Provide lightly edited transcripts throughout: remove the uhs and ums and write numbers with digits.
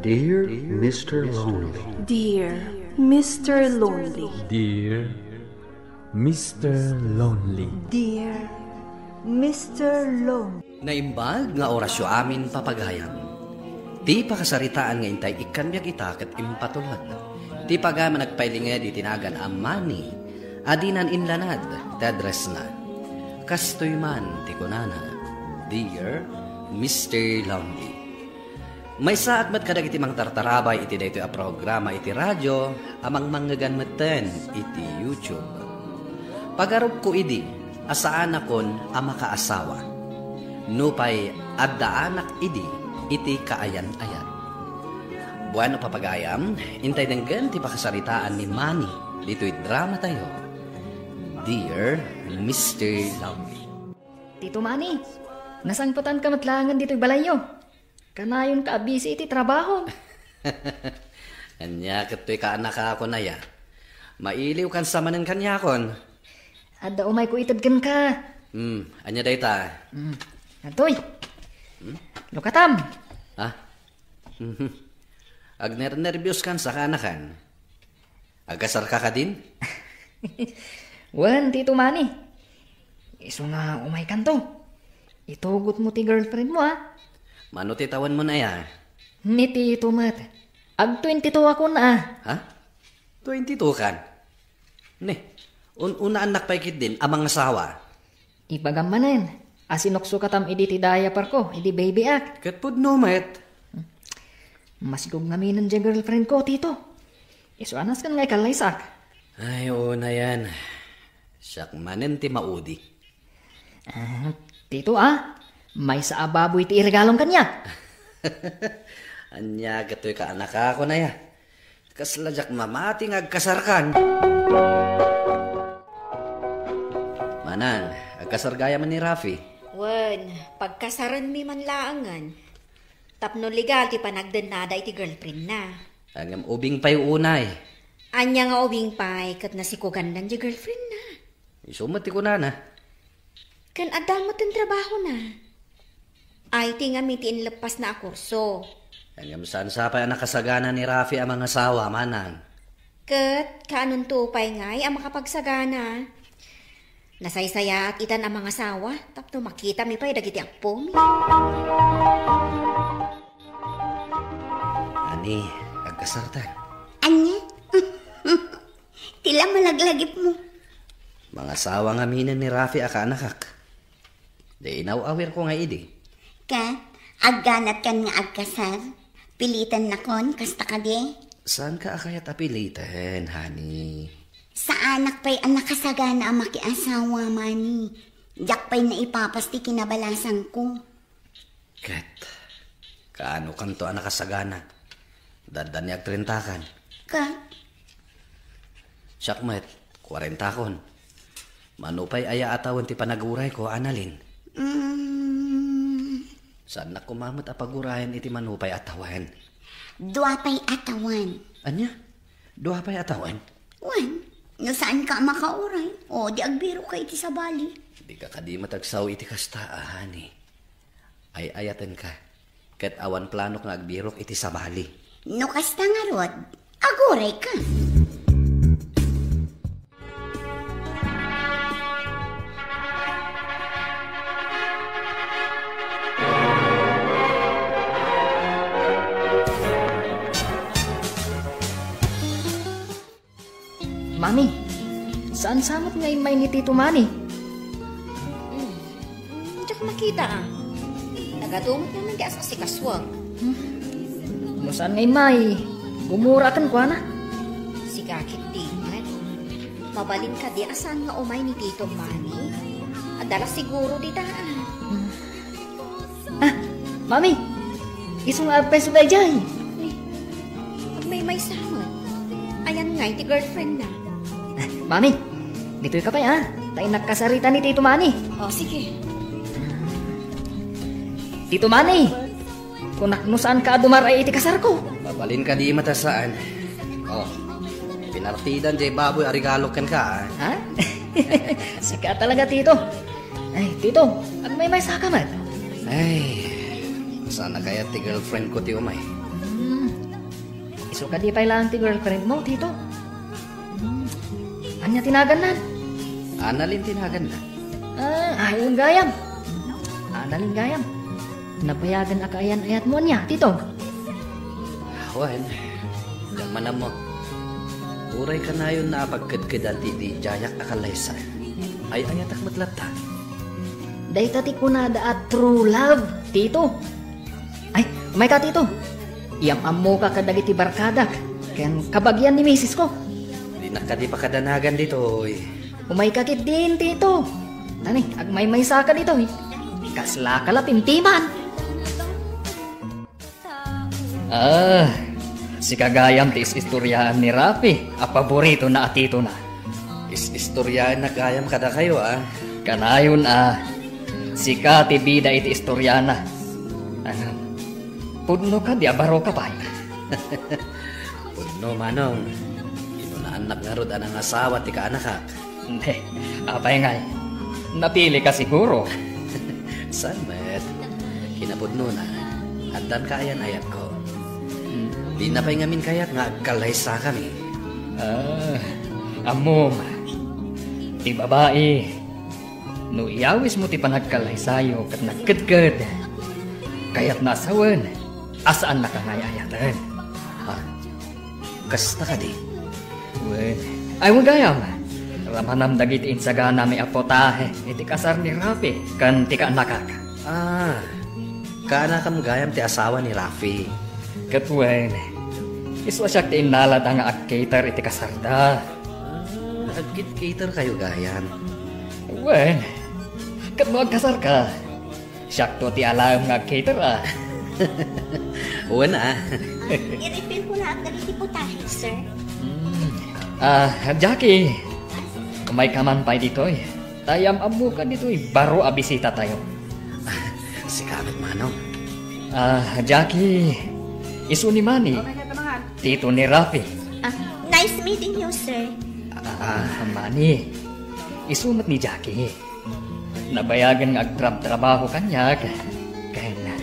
Dear Mr. Lonely. Dear Mr. Lonely. Dear Mr. Lonely. Dear Mr. Lonely. Naimbag nga orasyo amin papagayam. Ti pakasaritaan nga intay ikanbyag itakat impatulad. Ti pagama nagpailinged itinagan amani. Adinan inlanad, tadres na. Kastoy man ti kunana. Dear Mr. Lonely. May saat mat kadag iti mang tartarabay iti daytoy a programa iti radyo amang manggagan meten iti YouTube. Pagarup ko idi asaan akon a makaasawa. Nupay adda anak idi iti kaayan-ayan. Bueno papagayam, intay denggan ti pakasaritaan ni Manny dito'y drama tayo. Dear Mr. Lonely. Tito Manny, nasangputan ka matlangan dito'y balayo. Kanayon ka busy iti trabaho. Anya kato'y kaanak ako na ya. Mailiw kan sa manan kanyakon. Adda umay ko itadgan ka. Anya dayta. Atoy. Lukatam. Agner-nervyos kan sa kanakan. Agasar ka din? Wan, Tito Manny. Iso nga umay kanto. Itugot mo ti girlfriend mo Mano titawan mo na ya? Ni Tito Mat. Ag 22 ako na. Ha? 22 kan? Ne, una anak paikit din, amang asawa. Ipagamanan. Asinokso katam idi ti diaper ko, idi baby ak. Katpud no, met. Masigog namin ng girlfriend ko, Tito. Iso anas kan ngay kalaysak. Ay, oo na yan. Siyak manin ti maudi. Tito may sa ababoy ti iregalong kanya. Anya gato'y kaanak ako na ya. Kasladyak mamating agkasarkan. Manang, agkasargaya man ni Rafi. Wan, pagkasaran mi man laangan. Tapno legal ti panagdanada iti girlfriend na. Angam ubing pa'y unay. Anya nga ubing pa'y kat nasikugan lang di girlfriend na. Isumati ko na. Kan adamot ang trabaho na. Ay ti nga mitiin lepas na akurso. Angam saan sapay ang nakasagana ni Rafi ang mga asawa, manang. Kat, kaanong tupay nga'y ang makapagsagana. Nasaysaya at itan ang mga asawa. Tapno makita mi pa'y dagiti akpo mi. Ani, agkasartan. Anya? Tila malaglagip mo. Mga asawa nga minan ni Rafi akanakak. Di inaw-awir ko nga idi. Ka, agganat kan nga agkasar. Pilitan na kon, kasta ka de. Saan ka akayat apilitan, honey? Sa anak pa'y ang nakasagana ang makiasawa, Manny. Diyak pa'y naipapasti kinabalasan ko. Kat, kaano kanto ang nakasagana? Dadan niya 30 kan. Ka? Syakmet, 40 kon. Manupay aya atawan ti panaguray ko, Annalyn. Saan na kumamot apagurayan iti manupay atawan? Dua pa'y atawan. Anya? Duha pa'y atawan? Wan, no saan ka makauray? O, di agbiro ka iti sa bali. Di ka kadi matagsaw iti kastaa, honey. Ay ayatan ka. Kat awan planok nga agbirok iti sa bali. No kasta nga rod, aguray ka. Mami, saan samot nga imay ni Tito Manny? Diyak makita Nagatumot naman di asa si kaswag. No saan nga imay? Gumura kan kwa na. Si kakit tingan. Mabalin ka di asan nga umay ni Tito Manny. Adala siguro di daan. Mami, isong apay subay dyan. Pag may samot. Ayan nga, iti girlfriend na. Mami, dito'y kapay tayo nagkasarita ni Tito Manny. O, sige. Tito Manny, kung saan ka dumaray iti kasar ko. Babalin ka di matasaan. Oh, pinartidan jay baboy arigalok kan ka. Ha? Sika talaga, Tito. Ay, Tito, ang may saka man. Ay, sana kaya ti girlfriend ko ti umay. Iso ka di pa lang ti girlfriend mo, Tito. Anya tinagan nan? Analin tinagan na. Ayun gayam. Analin gayam. Napayagan akayan ayat mo niya, Tito. Wan, diyan manam mo. Uray ka na yun na pagkadkadan di jayak akalaysa. Ay ayatak matlata. Day tati ko na daat true love, Tito. Ay, umay ka, Tito. Iyam mo ka kadagiti barkadak. Ken kabagyan ni misis ko. Di na ka di pa kadanagan dito. Umay kakit din, Tito. Tani, agmay-may sa ka dito. Kasla ka la pintiman. Si kagayam ti istoryaan ni Rafi. A paborito na atito na. Istoryaan na gayam kada kayo Kanayon si ka ti bida iti istoryana. Pudno ka di abaro ka pa. Pudno manong. Inunaanak nga rod anang asawa ti kaanak ka. Hindi, apay ngay. Napili ka siguro. San met? Kinapudno na. Andan ka ayan ayat ko. Di na pa'y ngamin kayat nga agkalaysa kami. Amom. Ti babae. No iyawis mo ti panagkalaysayo kat nagkadkad. Kaya't nasawan. Asaan na ka ngayayatan? Kasta ka di? Wen, ay wagayam. Ramanam dagiti insagana may apotahe. Iti kasar ni Rafi. Kan ti kaanak. Kaanakam gayam ti asawa ni Rafi. Katwen, iswa siya ti inalad ang ag-cater iti kasarda. Ag-cater kayo gayam. Wen, kat mo agkasar ka. Siya to ti alam nga ag-cater Una I-refill ko na ang ganiti putahe, sir. Jackie, may kaman pa dito Tayam amo ka dito baro abisita tayo. Si Kamet Manong. Jackie, iso ni Manny. Tito ni Rafi. Nice meeting you, sir. Manny, isumat ni Jackie. Nabayagan nga agtrabaho kanya. Kaya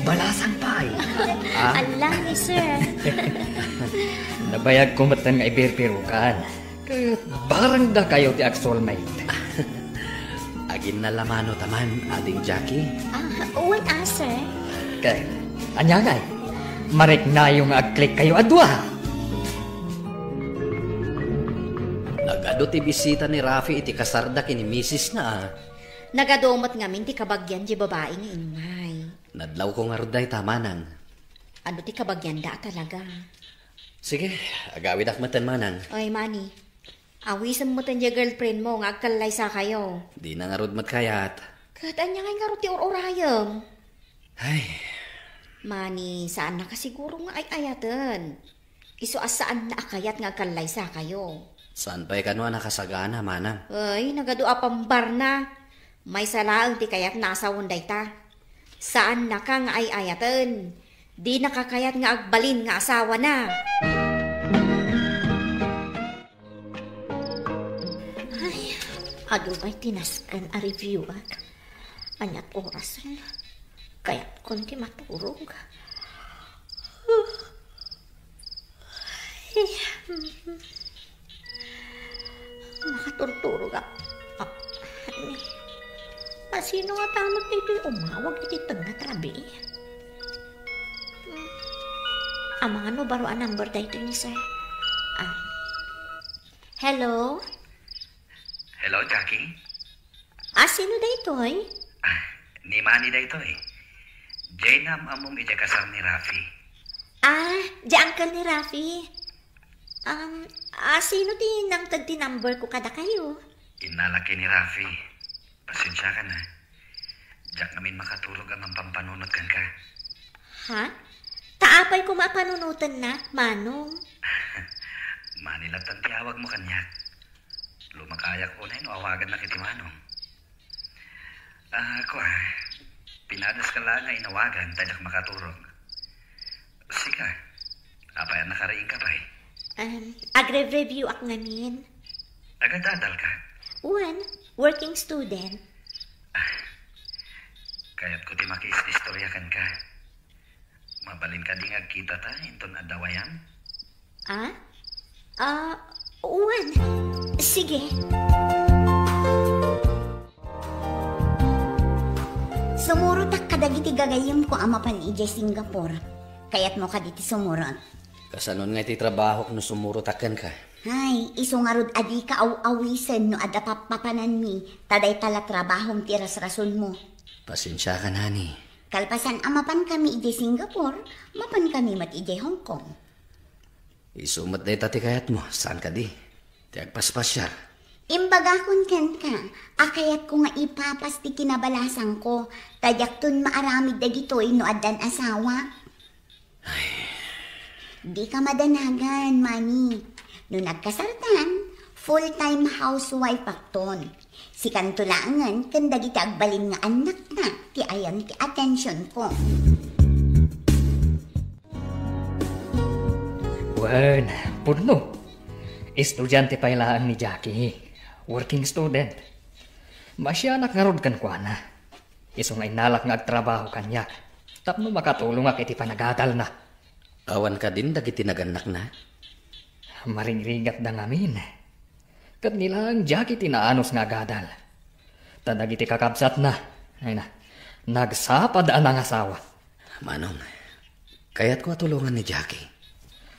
balasang pa Allah ni sir. Nabayag kumatan nga ibirpirukan. Kaya barang da kayo ti ag-soulmate. Agin na lamano taman, ading Jackie. Wala, sir. Kaya, anyagay, marik na yung ag-click kayo adwa. Nagado ti bisita ni Rafi iti kasarda kini misis na Nagadomot ngamin ti kabagyan di babae nga ingay. Nadlaw ko nga roday tamanang. Ano ti kabagyan da talaga? Sige, agawid akmatan manang. Oy, Manny. Awisan mo tan di girlfriend mo nga agkalay sa kayo. Di na nga rod matkayat. Katan niya nga ti or-orayam. Ay. Manny, saan na kasiguro nga ay ayatan? Iso asaan na akayat nga agkalay sa kayo? Saan pa'y kanwa nakasagana manang? Ay, nagadua pambar na. May salaang ti kayat nasa wunday ta. Saan na ka nga ay ayatan? Di nakakayat nga agbalin nga asawa na. Ay, ado ba'y tinaskan a review anyat oras na. Kaya't konti maturog. Makaturturog Sino nga tamag na ito'y umawag iti tagna trabi? Ang mga no baro ang number da ito ni sir. Hello? Hello, Jackie? Sino da ito'y? Ni Manny da ito Jainam among ijakasar ni Rafi. Di uncle ni Rafi. Sino di nang tagti number ko kada kayo? Inalaki ni Rafi. Pasensya ka na. Diyak namin makatulog ang pampanunot kan ka. Ha? Taapay ko mapanunutan na, Manong. Manilat ang tiyawag mo kanyak. Lumakayak ko na yun, awagan na kiti Manong. Ako pinadas ka lang nga inawagan, tadak makatulog. Sika, apayan nakaraing ka pa Agre-review ak ngamin. Agad-adal ka? Working student. Kaya't ko ti makiistorya kan ka. Mabalin ka di nga kita ta, inton adawayan. Ah? Uwan. Sige. Sumurot kadagiti gagayem ko amapan ije Singapore. Kaya't mo kaditi sumurot. Kasanon nga iti trabaho kung sumurutakan ka. Ay, isungarod adi ka aw-awisan no ada papanan mi. Taday tala trabahong tiras rason mo. Pasensya ka, nani. Kalpasan amapan kami ije Singapore, mapan kami mat ije Hong Kong. Isumat na itati kayat mo. Saan ka di? Tiagpaspasyar. Imbagakon ken ka, akayat ko nga ipapas ti kinabalasan ko, tadyak ton maaramid dagitoy no adan asawa. Ay. Di ka madanagan, mani. No nagkasartan, full-time housewife akton. Si kantulangan, kan dagiti agbalin nga anak na, ti ayan ti attention ko. Wan, pudno. Estudyante pa ilaan ni Jackie. Working student. Masyanak nga rod kan kwa na. Iso nga inalak nga agtrabaho kanyak. Tapno makatulong ak iti panagadal na. Awan ka din dagiti naganak na? Maringringat da ngamin. Kat nila ang Jackie tinaanos nga gadal. Tadagiti kakabsat na. Ay na, nagsapad ang asawa. Manong, kaya't ko tulungan ni Jackie.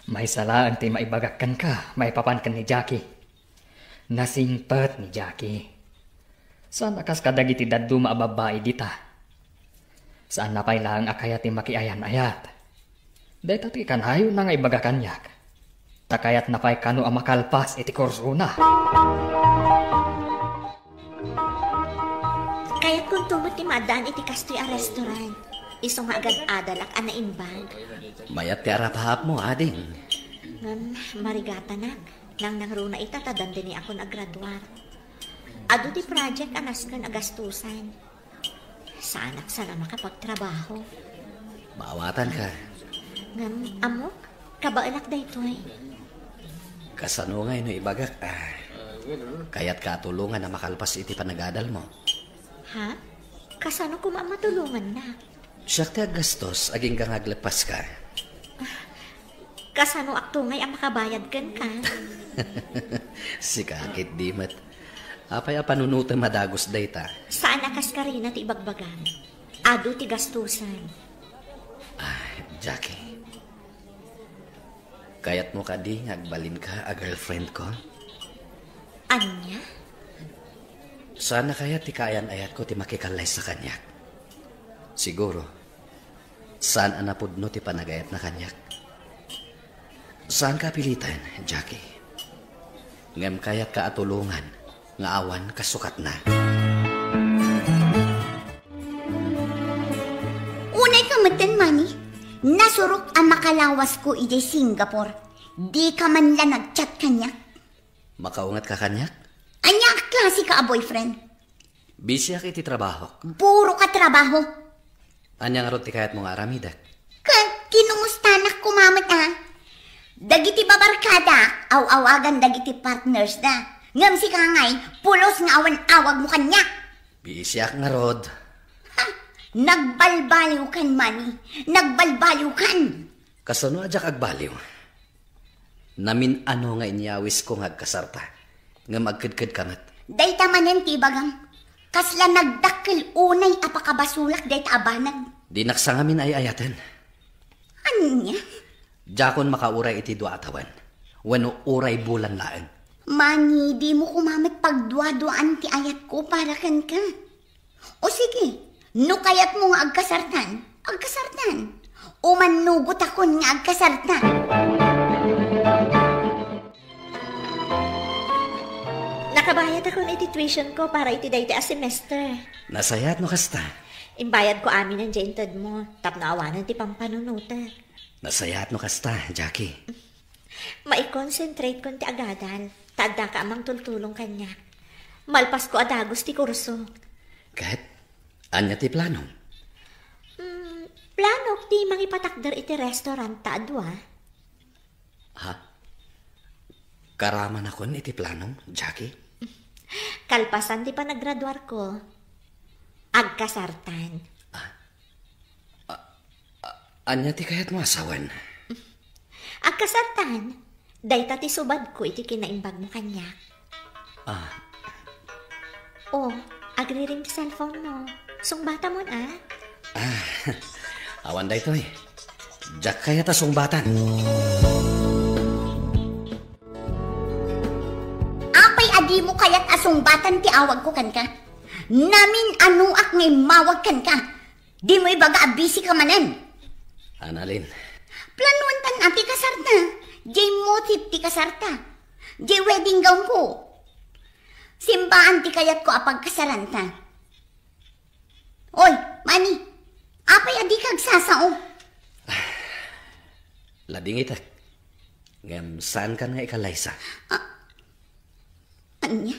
May salaan ti maibagakkan ka, may papankan ni Jackie. Nasingpat ni Jackie. Saan akas kadagiti daddu maababae dita? Saan na pailang akayat ti makiayan-ayat? Deta ti kanayo na nga ibagakanyak. Takayat na pa'y kano ang makalpas iti kursuna. Kaya't kung tumot ti madaan iti kastoy a restaurant, iso nga agad adalak ana imbag. Mayat ti arapahap mo, ading. Marigata nang nangruna ita tadan din ako naggraduar. Ado ti project anas kan agastusan. Saanak sana makapagtrabaho. Maawatan ka. Amok, kabailak da ito eh. Kasano nga no ibagak. Kaya't katulungan na makalpas iti panagadal mo. Ha? Kasano ko matulungan na? Siyak ti agastos, aging kang aglepas ka. Kasano aktungay ang makabayad kan ka? Si kakit dimat. Apay panunutan madagos dayta. Saan nakas ka rin at ibagbagan? Ado ti gastusan. Jackie. Kayat mo ka di ngagbalin ka a girlfriend ko? Anya? Sana kaya ti kayan-ayat ko ti makikalay sa kanyak. Siguro, saan anapudno ti panagayat na kanyak? Saan ka pilitan, Jackie? Ngem kayat ka atulungan, nga awan kasukat na. Unay ka matan, mani. Nasurok ang makalawas ko ije Singapore. Di ka man lang nag-chat kanya. Makaungat ka kanyak? Anya klase ka a boyfriend? Busy ak iti trabaho. Puro ka trabaho. Anya nga rod ti kayat mong aramidak? Kinumustanak kumamat Dagiti babarkada, aw-awagan dagiti partners da. Ngam si kangay, pulos nga awan-awag mo kanya. Busy ak nga rod. Nagbalbaliw kan, mani. Nagbalbaliw kan. Kasano adyak agbaliw? Namin ano nga inyawis ko ngagkasarta. Nga magkidkid kangat. Dayta manen tibagang. Kasla nagdakkel unay apakabasulak dayta abanag. Di naksangamin ay ayatan. Anya? Jakon makauray iti dua atawan. Wano uray bulan laan. Mani, di mo kumamit pagdua-duaan ti ayat ko para kan ka. O sige, no kayat mo nga agkasartan. Umanugot akon nga agkasartan. Nakabayad ako ng tuition ko para iti-dayte a semester. Nasayat no kasta. Imbayad ko amin ang jentad mo. Tapnaawanan ti pampanunuta. Nasayat no kasta, Jackie. Mai-concentrate kon ti agadal. Tadda ka amang tultulong kanya. Malpas ko adagos ti kurso. Kahit, anya ti plano? Plano ti mangipatakder iti restaurant ta adwa. Ha? Karaman akon iti plano, Jackie? Kalpasan ti pa naggraduar ko. Agkasartan. Anya ti kayat mo asawan? Agkasartan. Dayta ti subad ko iti kinaimbag mo kanya. Oh, agri-ring ti cellphone mo. Sungbata mo na. Awan da ito eh. Jack kaya ta sungbatan. Apay adi mo kaya't asungbatan ti awag ko kan ka. Namin anuak ngay mawag kan ka. Di mo ibaga abisi ka manen. Annalyn. Planuan tan ati kasarta. Jay motif ti kasarta. Jay wedding gown ko. Simbaan ti kayat ko apag kasaranta. Oy, Manny. Apay adi kag sasao. Lading itak. Ngam saan ka nga ikalaysa? Anya?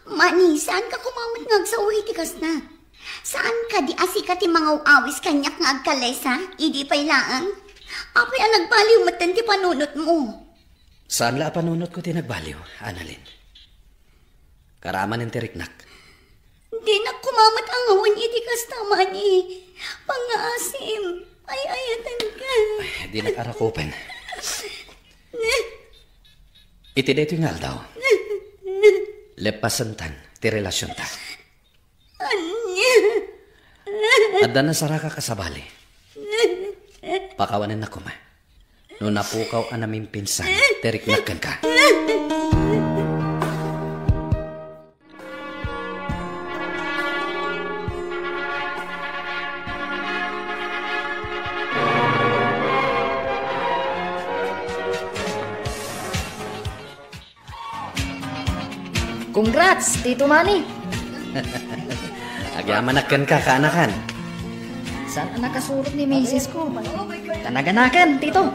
Manny, saan ka kumawit nga sa tikas na? Saan ka di asika ti mga awis kanyak nga agkalaysa? Idi pa'y laang? Apay ang nagbaliw matan ti panunot mo. Saan la panunot ko tinagbaliw, Annalyn? Karaman ng tiriknak. Di na kumamot ang awan itikas na, Manny. Pangaasim. Ay, ayatan ka. Ay, di nakarakupan. Iti dito yung daw. Lepasantan, ti relasyon ta. Anya? Adda na saraka kasabali. Pakawanan na kuma. No napukaw ang naming pinsan, teriknakan ka. Congrats, Tito Manny. Agyamanakan ka, kaanakan. Saan ang nakasurot ni Mrs. ko? Tanaganakan, Tito.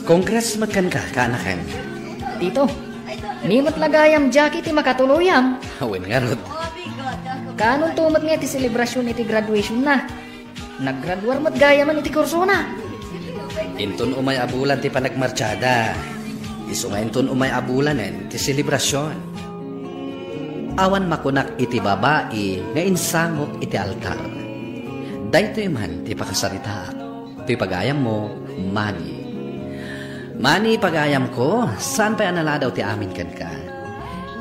Congrats magkan ka, kaanakan. Tito, nimot lagayam Jackie ti makatuluyam. Awin nga rod. Kanon tumot nga ti selebrasyon iti graduation na. Naggraduar mo't gayaman iti kurso na. Intun umay abulan ti panagmarchada. Iso nga intun umay abulanen ti selebrasyon. Awan makunak iti babae nga insangok iti altar. Dayto man ti pakasarita. Ti pagayam mo, Manny. Manny, pagayam ko, saan pa anala daw ti amin kan ka?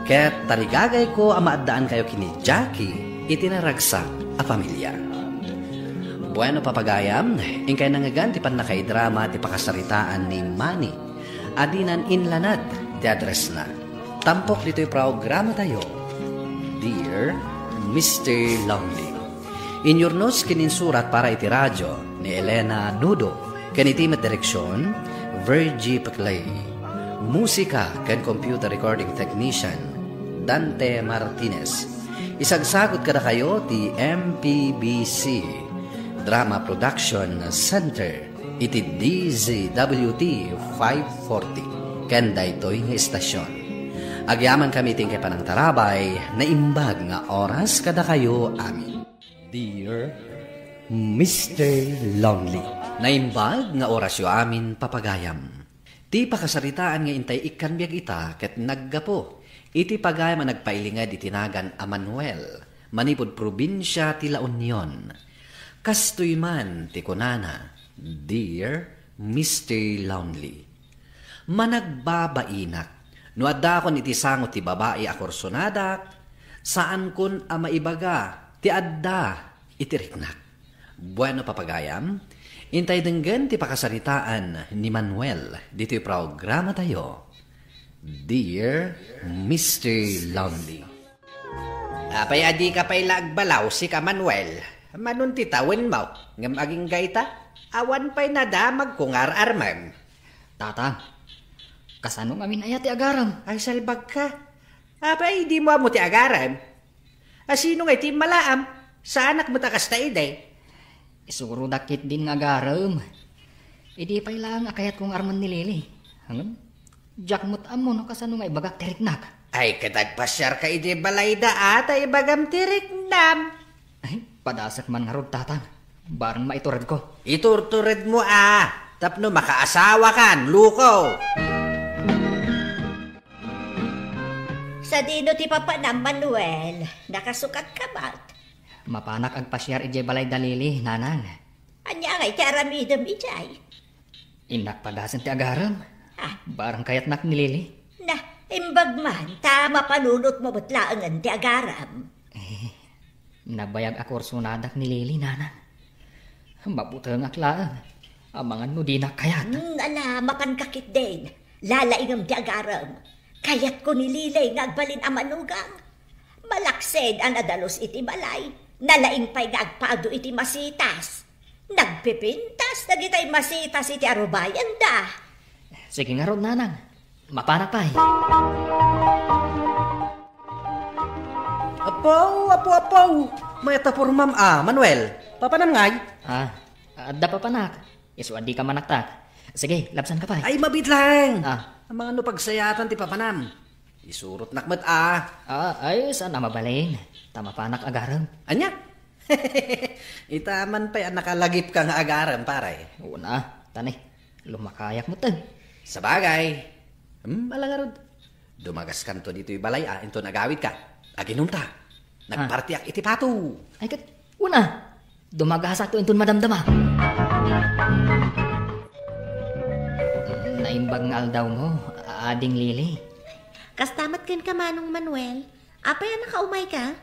Ket tarigagay ko amaadaan kayo kini Jackie iti naragsak a pamilya. Bueno papagayam, ingkay nangagan ti panakaidrama ti pakasaritaan ni Manny. Adinan inlanad ti address na. Tampok dito'y programa tayo. Dear Mr. Longley, in your notes kininsurat para iti radyo ni Elena Nudo, kanitimat direksyon, Virgie Paclay, musika ken computer recording technician, Dante Martinez. Isagsagot kada kayo ti MPBC, Drama Production Center, iti DZWT 540, ken daytoy nga istasyon. Agyaman kami tingkay panang tarabay na imbag nga oras kada kayo amin. Dear Mr. Longley, na imbag nga oras yo amin papagayam. Ti pakasaritaan nga intay ikan biyag ita ket naggapo. Iti pagayam ang nagpailingad itinagan a Manuel, manipod probinsya ti La Union. Kastoy man ti kunana, Dear Mr. Longley, managbabainak. No adda kon iti sangot ti babae a kursonadak, saan kun a maibaga ti adda iti riknak. Bueno papagayam, intay denggen ti pakasaritaan ni Manuel dito'y programa tayo. Dear Mr. Longley. Apay adi ka pa'y lagbalaw si ka Manuel. Manun titawin mo, ngam aging gaita, awan pa'y nadamag kung ar-armam. Tatang, kasano ngamin ayat ti agaram? Ay salbag ka. Apay di mo amo ti agaram. Asino nga iti malaam? Sa anak mo takas ta iday? Isuro dakit din nga agaram. Idi pa'y lang akayat kong arman ni Lili. Hanggang, Jack mo't amo no kasano nga ibagak tiriknak. Ay katagpasyar ka iti balayda ata ibagam tiriknam. Ay, padasak man nga rod tatang. Barang maitured ko. Iturtured mo tapno makaasawa kan, luko. Sa dino ti papa na Manuel, nakasukat ka ba? Mapanak agpasyar ijay balay dalili, nanang. Anya ngay karamidam ijay. Inak padasan ti agaram. Barang kayat nak ni Lili. Na, imbag man, tama panunot mo batlaangan ti agaram. Nabayag ako sunadak ni Lili, Nana. Mabutang aklaan. Amangan mo di na kayat. Ala, makan kakit din. Lalaingam ti agaram. Kayat ko ni Lili nga agbalin ang manugang. Malaksed ang adalos iti balay. Nalaing pa'y nga agpaado iti masitas. Nagpipintas, nagitay masitas iti arubayan da. Sige nga ron, Nanang. Mapanak pa. Apaw. May tapor ma'am Manuel. Papanam ngay. Da pa panak. Iso di ka manaktak. Sige, labsan ka pa. Ay, mabit lang. Ang mga pagsayatan ti papanam. Isurot nakmat Ay, sana mabalin. Tama panak agaram. Anya? Itaman pa'y nakalagip ka nga agaram, pare. Una, tani. Lumakayak mo tan. Sabagay. Malangarod. Dumagas ka to dito'y balay, into nagawid ka. Aginunta. Nagpartiyak iti pato. Ay, una. Dumagas ato into madamdama. Naimbag nga aldaw mo, ading Lili. Kastamat ken ka Manong Manuel. Apay nakaumay ka?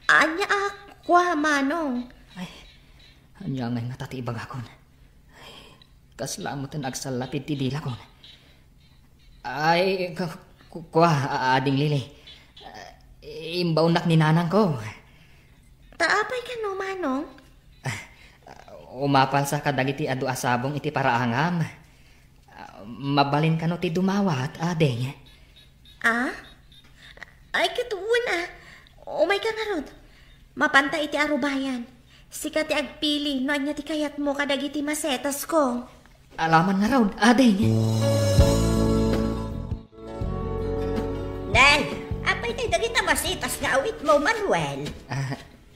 Anya kwa Manong. Anya ngay nga tatibag akon. Kaslamotan agsalapid ti dila kon. Ading Lili. Imbaunak ni Nanang ko. Taapay ka no, Manong? Umapal sa kadagiti adu asabong iti paraangam. Mabalin ka no ti dumawat, adeng. Ay, katuon Umay ka nga rod. Mapanta iti arubayan. Sika ti agpili, no anya ti kayat mo kadagiti masetas ko. Alaman nga rod, adeng. Nel, apay tayo dagiti masetas nga awit mo, Manuel.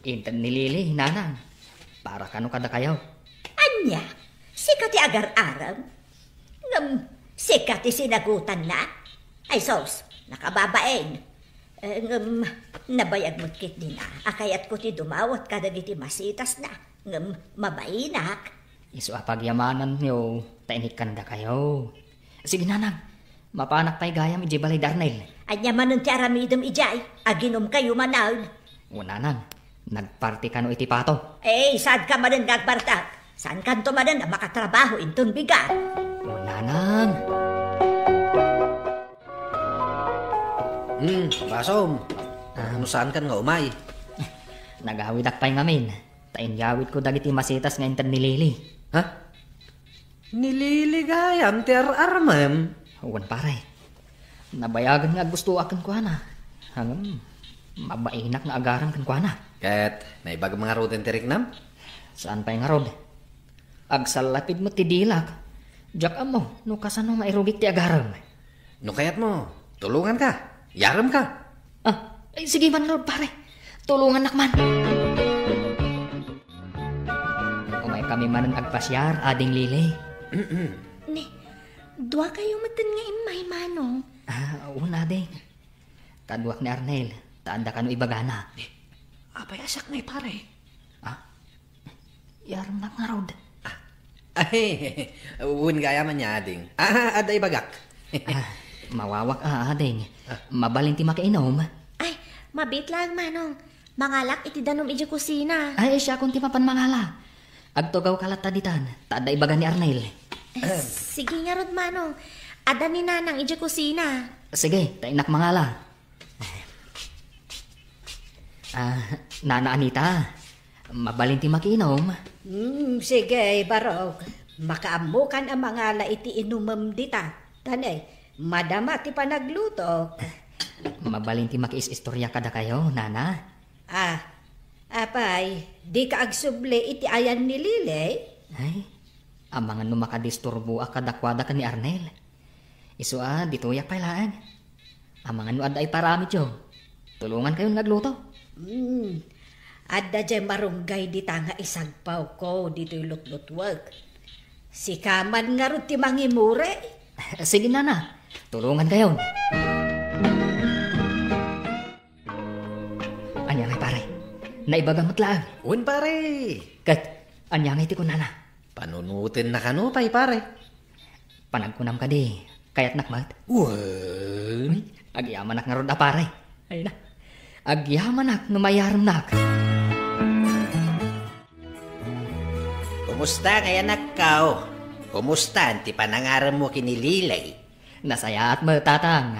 Intan ni Lili, Nanang. Para kano kada kayaw. Anya, sika ti agar-aram. Sika ti sinagutan na. Ay, sos, nakababaeng. Nabayag mo't kit din akayat ko ti dumawat kadagiti masitas na. Mabainak. Isu apagyamanan niyo, tainik kanda kayo. Sige, Nanang. Mapanak pa'y gayam iji balay darnel. Anya manon ti aramidom ijay. Aginom kayo manaw. Nanang. Nagparty ka no iti pato. Saan ka manan gagbartak? Saan ka to manan na makatrabaho inton bigat? Nanang. Basom. Saan kan nga umay? Nagawid akpay ngamin. Tainyawid ko dagiti masitas nga intan ni Lili. Ni Lili gayam ti armam? Uwan pare. Nabayagan nga gusto akin ko na. Mabainak nga agaran kan ko na. Ket, naibag mga roden tirik nam? Saan pa'y nga rod? Agsalapid mo ti dilak. Diyak mo, no kasano mairugik ti agaram. No kayat mo, tulungan ka. Yaram ka. Sige man rod pare. Tulungan nakman. Umay kami manan agpasyar, ading Lili. Dua kayo matan nga imay, Manong. Una ding. Kaduak ni Arnel, taanda ka no ibagana. Apay asak na pare. Yaram na nga rod. Uwin gaya man niya, ading. Aday bagak. Mawawak ading. Mabalin ti makainom. Ay, mabit lang, Manong. Mangalak iti danom iti kusina. Ay, siya kung ti mapan mangala. Agtugaw kalat taditan, taada ibaga ni Arnel. Sige nga rod, Manong. Ada ni Nanang iti kusina. Sige, tainak mangala. Nana Anita, mabalin ti makinom. Sige, Barok. Makaamukan ang mga iti inumam dita. Tanay, madama ti panagluto. Mabalin ti makiis-istorya kada kayo, Nana. Apay, di ka agsubli iti ayan ni Lili? Ay, amangan no makadisturbo akadakwada ka ni Arnel. Isu dituyak pailaan. Amangan no aday paramit yo. Tulungan kayo nagluto. Adda dyan marunggay dita nga isagpaw ko dito yung lutlutwag. Si Kaman nga rin ti mangimure. Sige, Nana. Tulungan kayo. Anya ngay pare. Naibaga matlaan. Un pare. Kat, anyang iti ko nana. Panunutin na kanupay pare. Panagkunam ka di, kayat nakmat. Uy. Agyaman nak nga ron pare. Ay na. Agyaman nak numayaram nak. Kumusta ngayon nakaw? Kumusta ti panangaram mo kinililay? Nasaya at matatang.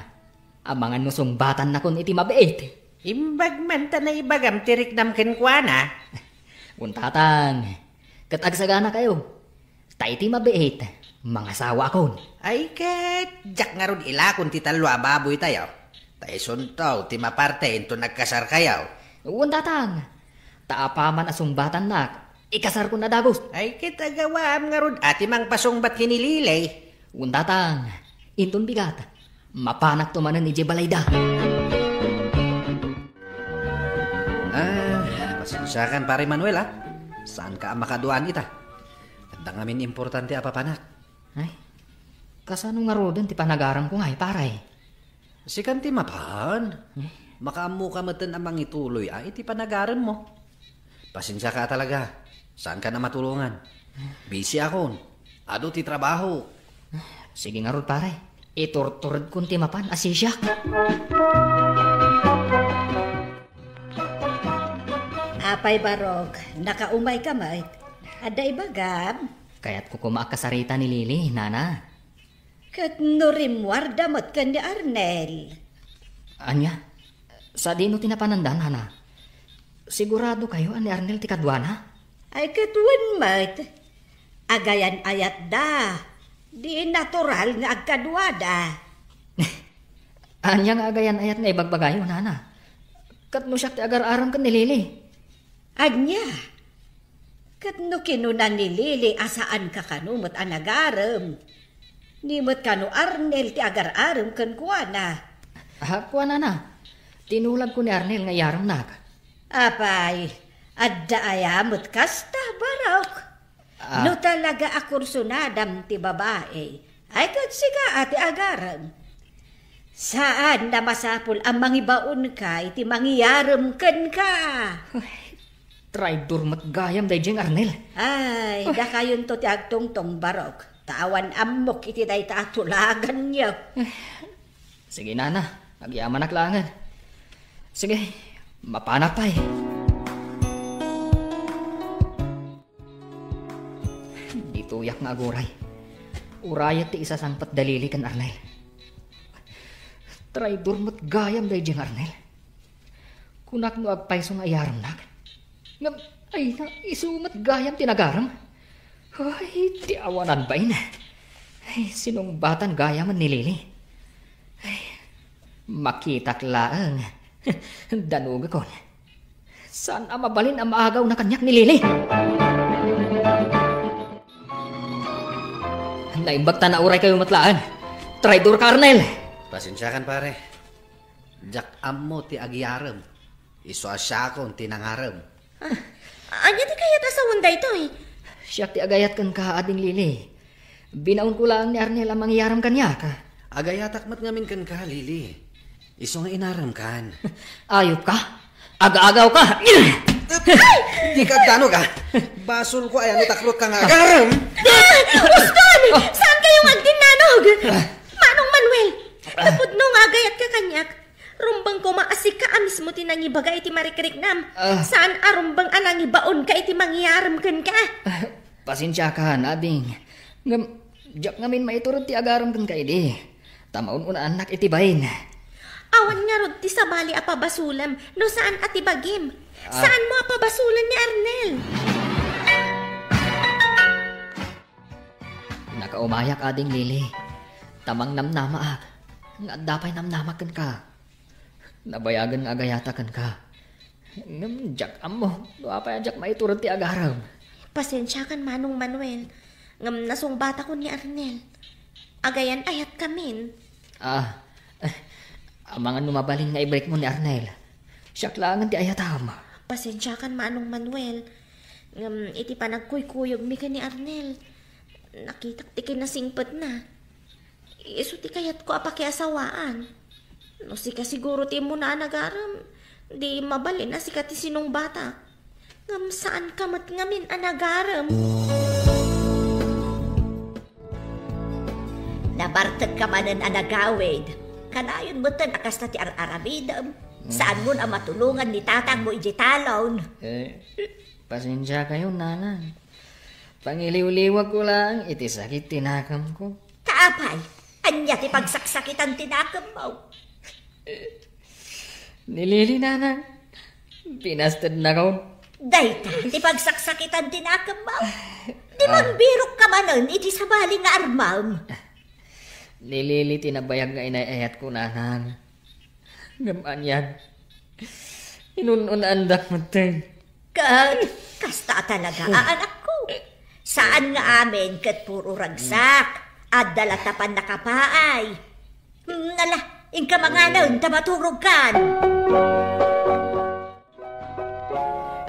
Amangan nusumbatan na kun iti mabait. Imbag man ta na ibagam tirik nam kenkwana. Untatang. Katagsagana kayo. Ta iti mabait. Mga sawa akon. Ay ket, jak nga ron ilakon ti talo ababoy tayo. Tayo suntaw, ti maparte into nagkasar kayaw. Untatang. Taapaman asumbatan nak. Ikasar ko na dagos. Ay kita gawam nga ron ati mang pasungbat kinililay. Untatang. Inton bigat. Mapanak tumanan ni Jebalayda. Pasensyakan pare Manuel ha. Saan ka makaduan ita? Kadang amin importante apa panak. Ay, kasano nga rodan ti panagaram ko nga paray. Sikan ti mapan. Makaamu ka matan amang ituloy iti panagaram mo. Pasensya ka talaga. Saan ka na matulungan? Busy akon. Ado ti trabaho. Sige nga rod pare. Iturturad kun ti mapan asisya. Apay barog, nakaumay ka may. Ada ibagam. Kaya't ko kumakasarita ni Lili, nana. Kat nurimwar damot ka ni Arnel. Anya, sa dino tinapanandan, nana. Sigurado kayo ani Arnel ti kadwana? Ay katwan mat. Agayan ayat da. Di natural nga agkadwada. Anya nga agayan ayat nga ibagbagayo, nana. Kat no siya ti agar-aram ka ni Lili. Anya. Kat no kinunan ni Lili asaan ka kanumot anagaram. Nimot kanu Arnel ti agar-aram kan kuana. Kuha nana. Tinulag ko ni Arnel nga yaram nak. Apay, adda ayamot kasta barok. No talaga akursunadam ti babae. Ay kat siga ati agaram. Saan na masapul ang mangibaon ka iti mangiyaram kan ka? Traidor matgayam day jeng Arnel. Ay, da kayon to ti agtongtong barok. Tawan amok iti day tatulagan niyo. Sige nana, agyaman aklangan. Sige, mapanak pa'y. Dituyak nga aguray. Urayat ti isa sangpat dalili kan Arnel. Traidor matgayam day jeng Arnel. Kunak no agpaiso nga ayaram nak. Ay na isumat gayam tinagaram. Ay, ti awanan ba ina? Ay, sinong batan gayaman ni Lili? Ay, makitak laang. Danuga kon. Saan ang mabalin ang maagaw na kanyak ni Lili? Naimbagta na uray kayo matlaan. Traidor ka, Arnel. Pasensyakan pare. Jak ammo ti agyaram. Iso asyakon ti nangaram. Anya ti kayat asawan da ito eh. Siya ti agayat kan ka ading Lili. Binaon ko lang ni Arnel ang mangyaram kanya ka. Agayatak mat ngamin kan ka, Lili. Iso nga inaram kan. Ayop ka? Aga-agaw ka? Di ka gano ka? Basol ko ayan itaklot ka nga agaram. Uston! Saan kayong agdinanog? Manong Manuel, tapod nung agayat ka kanyak. Rumbang ko maasik ka amis mo tinangibaga iti marikriknam. Saan arumbang anangibaon ka iti mangyaram kan ka? Pasensya ka, nabing. Jak ngamin maiturod ti agaram kan ka iti. Tamaon una anak iti bayin. Awan nga rod ti sabali apabasulam no saan atibagim. Saan mo apabasulan ni Arnel? Nakaumayak ading Lili. Tamang namnamaak. Nga dapay namnamakan ka. Nabayagan nga agayatakan ka. Jak amo. Doa pa jak maiturod ti agaram. Pasensya kan Manong Manuel. Ngam nasungbata ko ni Arnel. Agayan ayat kamin. Amangan numabalin nga i-break mo ni Arnel. Siyak langan ti ayatam. Pasensya kan Manong Manuel. Ngam iti pa nagkuykuyog mi ka ni Arnel. Nakitak ti kinasingpet na. Iso ti kayat ko apakiasawaan. No si ka siguro ti mo na nagaram. Di mabalin na si kati sinong bata. Ngam saan ka mat ngamin anagaram. Nabartag ka manan anagawid. Kanayon mo tan akas na ti ar-aramidam. Saan mo na matulungan ni tatang mo ijitalon? Pasensya kayo, nanang. Pangiliw-liwag ko lang, iti sakit tinakam ko. Kaapay, anya ti pagsaksakitan tinakam mo. Nilili, nanang. Pinastad na ko. Dayta, ti pagsaksakitan tinakam mo. Di magbirok ka manan, iti sabali nga armam. Nilili, tinabayag nga inayayat ko, nanang. Gamaan yan. Inununandak mo tayo. Kasta talaga, anak ko. Saan nga amin kat puro ragsak at dalatapan na kapaay. Nala, inka mga naun, tamaturog kan.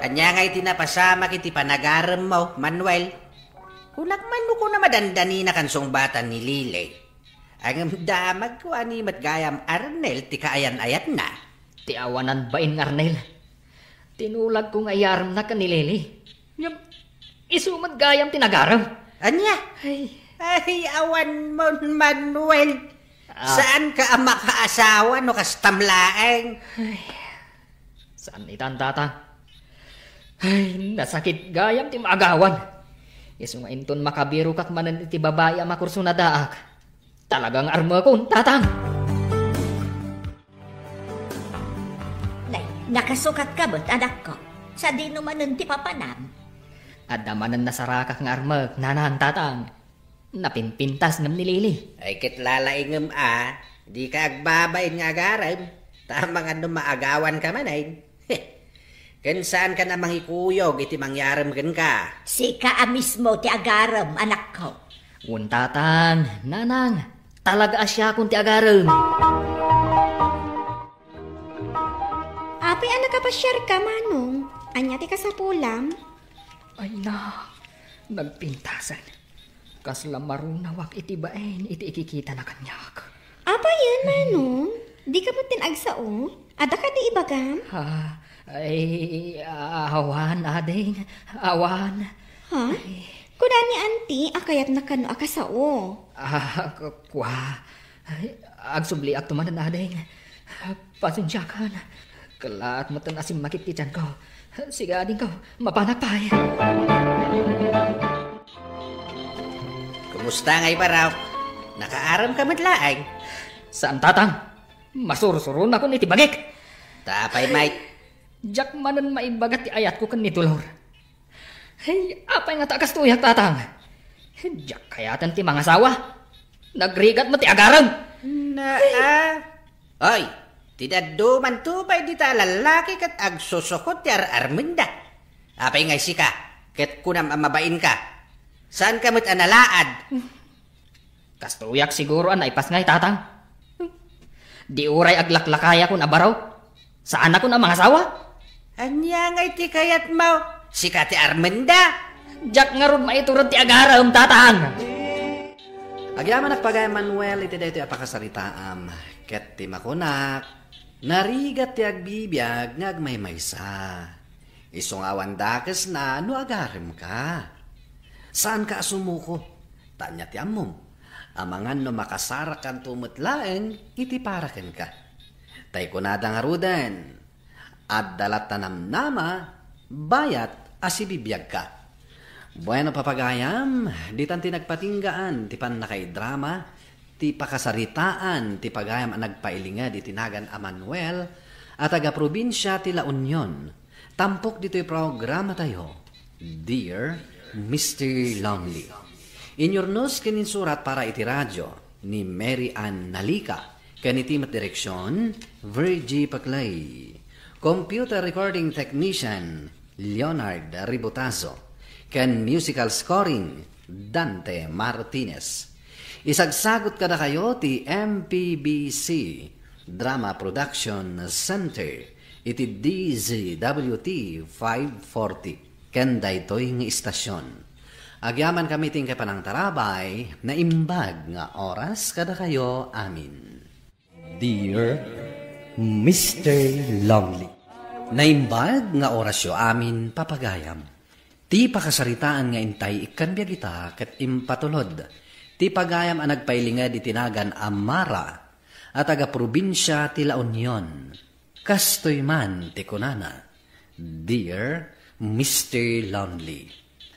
Anya nga iti napasama kiti panagaram mo, Manuel. Kunak man mo ko na madandani na kansong bata ni Lile. Ang damag ko ani matgayam Arnel ti kaayan-ayat na. Ti awanan bain Arnel. Tinulag kong ayaram na kanilili. Isumad gayam tinagaram. Anya? Ay, awan mo, Manuel. Saan ka ang makaasawa no kastamlaeng? Saan itan, tata? Ay, nasakit gayam ti maagawan. Isunga inton makabiro kak manan iti babae makurso na daak. Talagang arma ko, tatang. Nakasukat ka ba't, anak ko? Sa di naman ti papanam. At namanan nasarakak ng arma, nanang, tatang. Napinpintas ng nilili. Ay kitlalaingam di ka agbabayin nga agaram. Tama nga nung maagawan ka man ay. Saan ka na mangikuyog iti mangyaram gan ka? Si ka mismo ti agaram, anak ko. Tatang, nanang. Talaga asya kung ti agaram. Apay anak ka pa share ka, Manong. Anya ti kasapulam. Ay na, nagpintasan. Kasla marunawak iti baen, iti ikikita na kanyak. Apa yan, Manong? Di ka mo tinagsao? Ada ka di ibagam? Ay, awan, ading. Awan. Ha? Kunani anti, akayat na kano akasao. Kwa. Agsubli ak tumanan, ading. Pasensya ka na. Kalaat mo tan asim makititan ko. Siga ading ko, mapanapay. Kumusta ngay paraw? Nakaaram ka matlaang? Saan, tatang? Masursurun ako ni tibagik. Tapay, mate. Jak manan maibagat ti ayat ko kan ni Tulor. Hey, apay nga takas tuyak, tatang? Jak kayatan ti mga asawa. Nagrigat mo ti agaran. Oy, tidadduman tupay di ta lalaki kat agsusukot ti ararmenda. Apay ngay sika, ket kunam amabain ka. Saan ka mo't analaad? Kastuyak siguro an naipas ngay, tatang. Di uray aglaklakaya ko na baraw. Saan ako na mga asawa? Anya ngay ti kayat mo. Sika ti armenda. Jak nga ron maiturod ti agaram, tatang. Agyaman nagpagay Manuel iti daytoy apakasaritaam. Ket ti makunak. Narigat ti agbibiyag nga agmaymaysa. Isungawan dakes na no agaram ka. Saan ka asumuko? Tanya ti amom. Amangan no makasarakan tumutlaeng, iti paraken ka. Tay kunada nga rudan. At dalat tanam nama, bayat asibibiyag ka. Bueno papagayam, di tanti nagpatinggaan, ti pan nakaidrama, ti pakasaritaan, ti pagayam ang nagpailinga di tinagan a Manuel, at taga-probinsya ti La Union. Tampok dito'y programa tayo, Dear Mr. Lonely. Inyornos kininsurat para iti radyo ni Mary Ann Nalika, kanitimat direksyon, Virgie Paclay. Computer recording technician, Leonard Ributazo. Ken musical scoring, Dante Martinez. Isagsagot kada kayo ti MPBC Drama Production Center iti DZWT 540 ken daytoy nga istasyon. Agyaman kami ting kapanang tarabay na imbag nga oras kada kayo amin. Dear Mr. Lonely. Naimbag nga orasyo amin papagayam. Ti pakasaritaan nga intay ikan kita ket impatulod. Ti pagayam ang nagpailingad itinagan Amara at taga-probinsya ti La Union. Kastoy man ti kunana. Dear Mr. Lonely.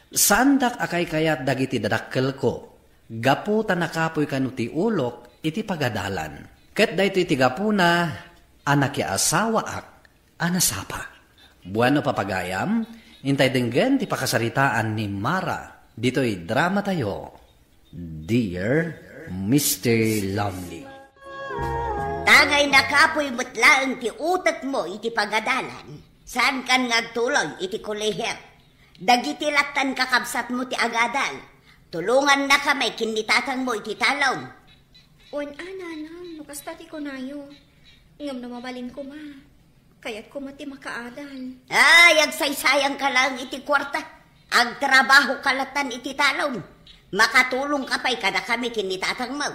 Sandak akay kayat dagiti dadakkel ko. Gapu tanakapoy kanu ti ulok iti pagadalan. Ket daytoy ti gapuna anak ya asawa ak anasapa. Buano papagayam, intay denggen ti pakasaritaan ni Mara. Dito'y drama tayo. Dear Mr. Lonely. Tangay nakapoy mutlaang ti utak mo iti pagadalan. Saan kan ngagtuloy iti kolehiyo? Dagiti latan kakabsat mo ti agadal. Tulungan na kamay kinitatang mo iti talon. Wan ananang, nukastati ko nayo. Ngam na mabalin ko ma. Kaya't ko mati makaadal. Ay, agsaysayang ka lang iti kwarta. Agtrabaho kalatan iti talon. Makatulong ka pa'y kada kami kinitatang mo.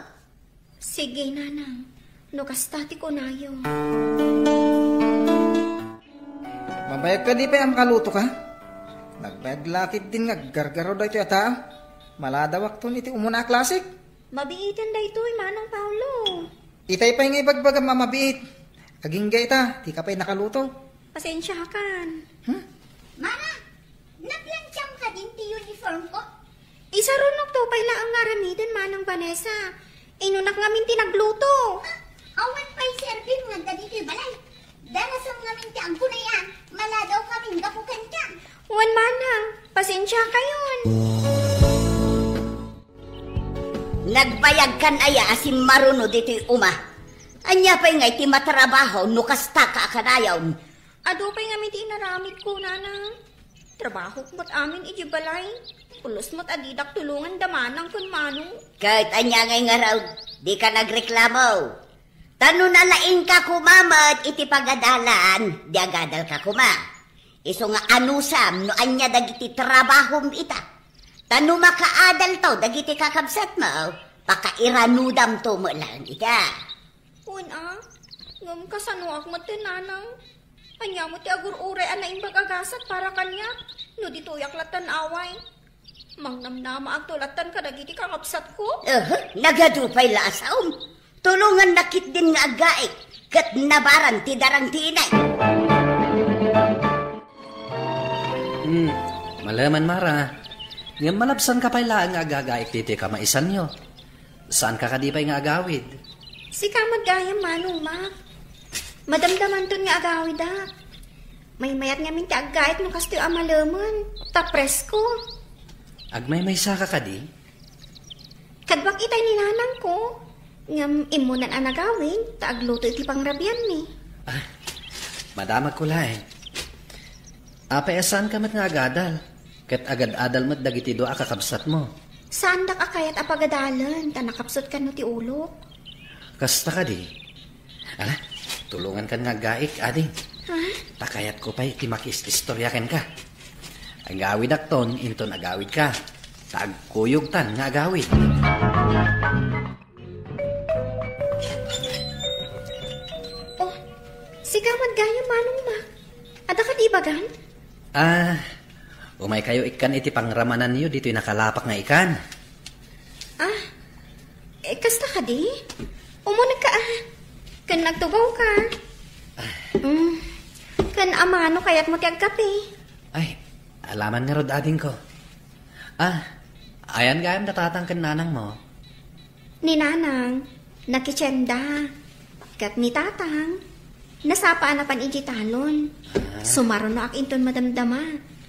Sige, nanang. Nukastati ko nayo. Mabayag ka di pa ang kaluto ka? Nagbayag lakit din nga gargaro da ito yata. Maladawak to iti umuna klasik. Mabiitan da ito, Manong Paulo. Itay pa yung ibagbaga mamabiit. Aging ga ita, di ka pa'y nakaluto. Pasensya kan. Mama, naglansyang ka din ti uniform ko? Isarunok to pala ang ngaramidan, Manong Vanessa. Inunak ngamin tinagluto. Awan pa'y serving nga dadi kay balay. Darasam ngamin ti ang kunayan. Maladaw kaming gapukan ka. Wan manang, pasensya kayon. Nagbayag kan aya asim maruno dito'y uma. Anya pa'y ngay ti matrabaho nukasta ka akanayaw. Ado pa'y ngamin ti inaramid ko, nanang. Trabaho mo't amin iji balay. Ulos mo't adidak tulungan damanang kun manong. Kahit anya ngay nga raw, di ka nagreklamo. Tano na laing ka kumamat iti pagadalan, di agadal ka kuma. Iso nga anusam no anya dagiti trabahom ita. Tano makaadal to dagiti kakabsat mo, pakairanudam to mo lang ita. Una, ngam kasanuak mo ti nanang. Anya mo ti agur-ure anaing bagagasat para kanya, no dito yaklatan away. Mangnamnama ang tulatan ka dagiti kakabsat ko. Nagadupay lasaom. Tulungan nakit din nga agaik, kat nabaran ti darang tinay. Malaman Mara, nga malabsan ka pala nga agagaik titi ka maisan nyo. Saan ka kadipay nga agawid? Si kamad gayam manong ma. Madamdaman ton nga agawid da. May mayat nga minti agait no kasto yung amalaman. Tapres ko. Agmay sa ka kadi? Kadwak itay ni nanang ko. Ngam imunan ang nagawin, taagluto iti pangrabyan ni. Madamag ko lain. Asan ka mat nga agadal? Kat agad-adal mat dagiti doa kakabsat mo. Saan da ka kayat apagadalan, tanakapsot ka no ti ulok? Kasta ka di. Ala, tulungan kan nga gaik, ading. Takayat ko pa'y timakis-istoryakan ka. Agawid akton, inton agawid ka. Tagkuyog tan nga agawid. Sigamad gaya manong ma. Ada ka di bagan? Umay kayo ikan iti pangramanan niyo dito'y nakalapak nga ikan. Kasta ka di? Umunag ka Kan nagtugaw ka. Kan amano kaya't mo tiyag kape. Ay, alaman nga rod ading ko. Ayan gayam natatang kan nanang mo. Ni nanang, nakitsenda. Kat ni tatang. Nasapaan na pan iji talon. Sumaron na ak inton madamdama.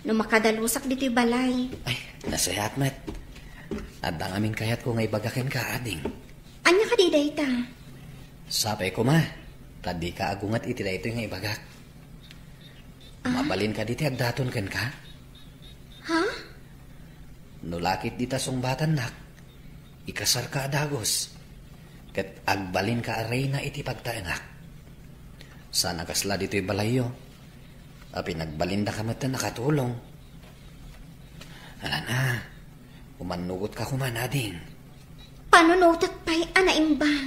No makadalusak dito'y balay. Ay, nasayat met. Adang amin kayat ko nga ibagakin ka, ading. Anya ka di dayta? Sapay ko ma. Tadi ka agungat iti dayto nga ibagak. Mabalin ka diti agdaton kan ka? Ha? Nulakit dita sungbatan nak. Ikasar ka adagos. Kat agbalin ka aray na iti pagtaenak. Sana kasla dito'y balayo. Pinagbalinda ka mata nakatulong. Ala na, umanugot ka kumanading. Panunutot pa'y anaimbang.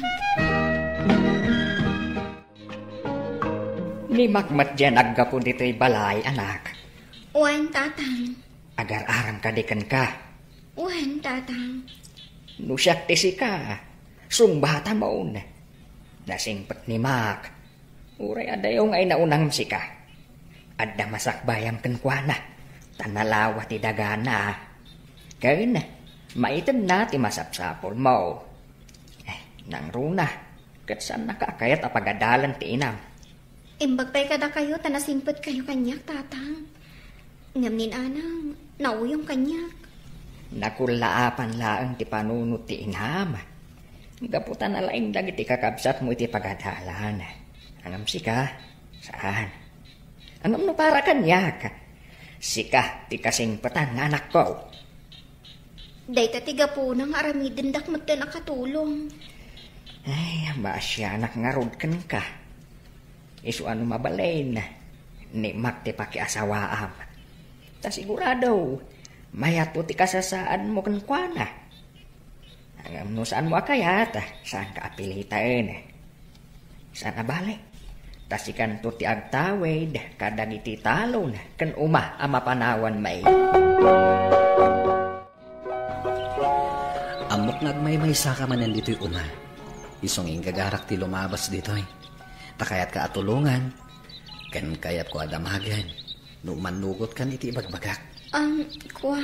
Ni makmat dyan aggapo dito'y balay, anak. Uwan, tatang. Agar-aram ka dikan ka. Uwan, tatang. Nusyak tisi ka. Sungbata mo na. Nasingpat ni Mak. Uray adayong ay naunang sika. Adda masakbayam kenkwana. Tanalawa ti dagana. Kaya na, maitan na ti masapsapol mo. Nang runa, kat saan nakakayat apagadalan ti inam. Imbagpay kada kayo, tanasimpot kayo kanyak, tatang. Ngamnin anang, nauyong kanyak. Nakulaapan laang ti panunot ti inam. Gaputan na laing dagiti kakabsat mo iti pagadalan. Angam sika, saan? Angam no para kanyak. Sika, ti kasingpatan nga anak ko. Dayta tiga po nang aramidin dakmat na nakatulong. Ay, maasya anak nga rod kan ka. Isu ano mabalain. Ni Mak ti pakiasawaam. Ta sigurado, mayat po ti kasasaan mo kan kwa na. Hanggang no saan mo akayat, saan ka apilitain. Saan na balik? Tas ikan to ti agtawid, kadang iti talon, kan uma ama panawan may. Amok nagmay-may saka man nandito'y uma. Isong ingagarak ti lumabas dito'y. Takayat ka atulungan, kan kayat ko adamagan. No manugot kan iti ibagbagak. Kwa.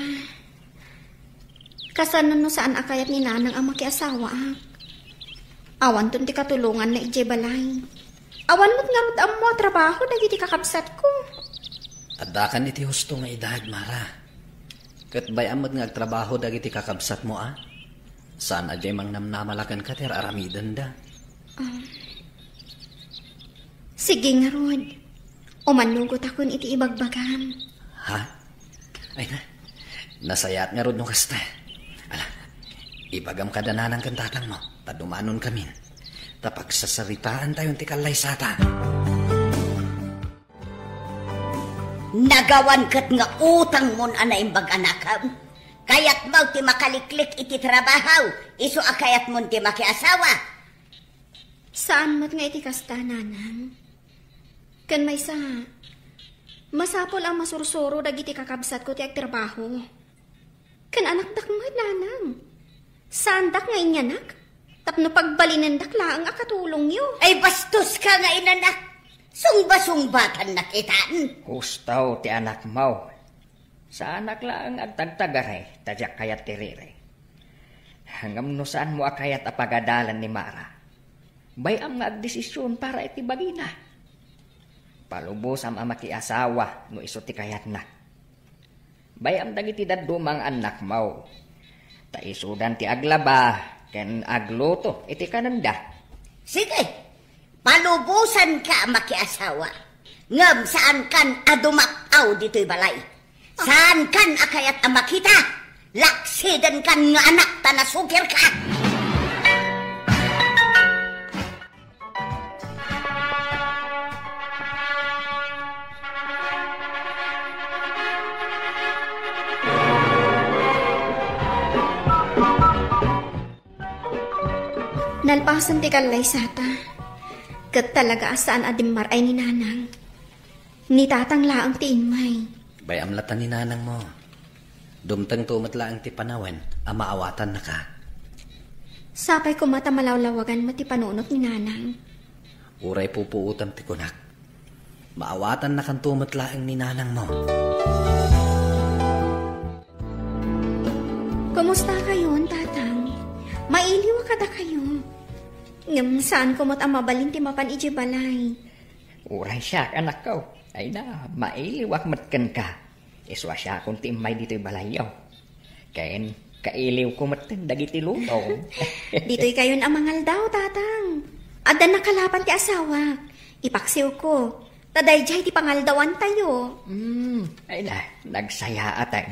Kasanon no saan akayat ni nanang ang makiasawa ak. Awan ton ti katulungan na ije balay. Awan mo't nga mo't mo trabaho na iti kakabsat ko. Adakan iti husto nga idad, Mara. Kat bayam mo't nga agtrabaho dagiti kakabsat mo, ah? Saan ajay mang namnamalakan ka ter aramidan da? Sige nga, Rod. Umanugot akon iti ibagbagam. Ha? Ay na, nasayat nga Rod no kasta. Ala, ibagam ka dananang kantatang mo, tadumanon kami. Tapag sasaritaan tayong tikalay sata. Nagawan kat nga utang mon anay bag-anakam. Kayat mo ti makaliklik iti trabaho, iso akayat mon ti makiasawa. Saan mo't nga iti kasta, nanang? Kan may sa, masapol ang masursuro dagiti kakabsat ko ti agtrabaho. Kan anak dak mo, nanang. Saan dak nga inyanak? Tapno pagbalinan dak laang akatulong yo. Ay bastos ka nga inanak. Sungba-sungbatan na kitaan. Hustaw ti anak mo. Sa anak lang agtagtagaray, tadyak kayat tirire. Hanggang no saan mo akayat apagadalan ni Mara. Bayam nga agdesisyon para iti bagina. Palubos ang amakiasawa no iso ti kayat na. Bayam dagiti dadumang anak mo. Taisudan ti aglaba, ken agluto iti kananda. Sige, palubusan ka makiasawa. Ngam saan kan adumakaw dito'y balay. Saan kan akayat ang makita? Laksidan kan nga anak ta na sukir ka. Nalpasan ti kalay sata. Kat talaga asaan adimar ay ni nanang. Ni tatang laang ti inmay. Bayam latan ni nanang mo. Dumtang tumat laang ti panawan, amaawatan na ka. Sapay ko mata malawlawagan mo ti panunot ni nanang. Uray pupuutam ti kunak. Maawatan na kan tumat laang ni nanang mo. Kumusta kayo, tatang? Mailiw kada kayo. Ngam saan ko mo't amabalin ti mapan iji balay. Uray siya, anak ko. Ay na, mailiwak matkan ka. Iswa siya kung timay dito'y balayaw. Kain, kailiw ko matan dagiti luto. Dito'y kayon amangal daw, tatang. Adan nakalapan ti asawa. Ipaksiw ko. Tadayjay ti pangaldawan tayo. Ay na, nagsaya atay.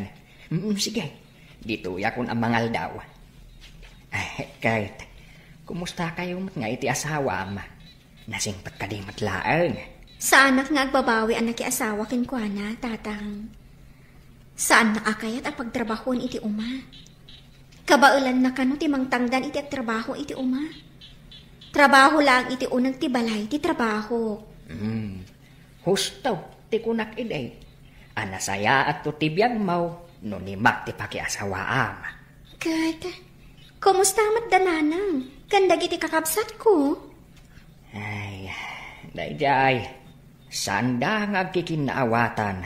Sige, dito yakon amangal daw. Kahit, kumusta kayo nga iti asawa, ama? Nasingpat ka di matlaang. Sa anak nga agbabawi anak ki asawa kinkwana, tatang. Saan nakakayat ang pagtrabahon iti uma? Kabaulan na kano ti mangtangdan iti at trabaho iti uma? Trabaho lang iti unang ti balay ti trabaho. Husto, ti kunak iday. Anasaya at to tibiyag mau, no ni mak ti pakiasawaam. Kat, kumusta mat dananang? Kandag iti kakabsat ko. Ay, dayjay, sanda nga agkikinaawatan.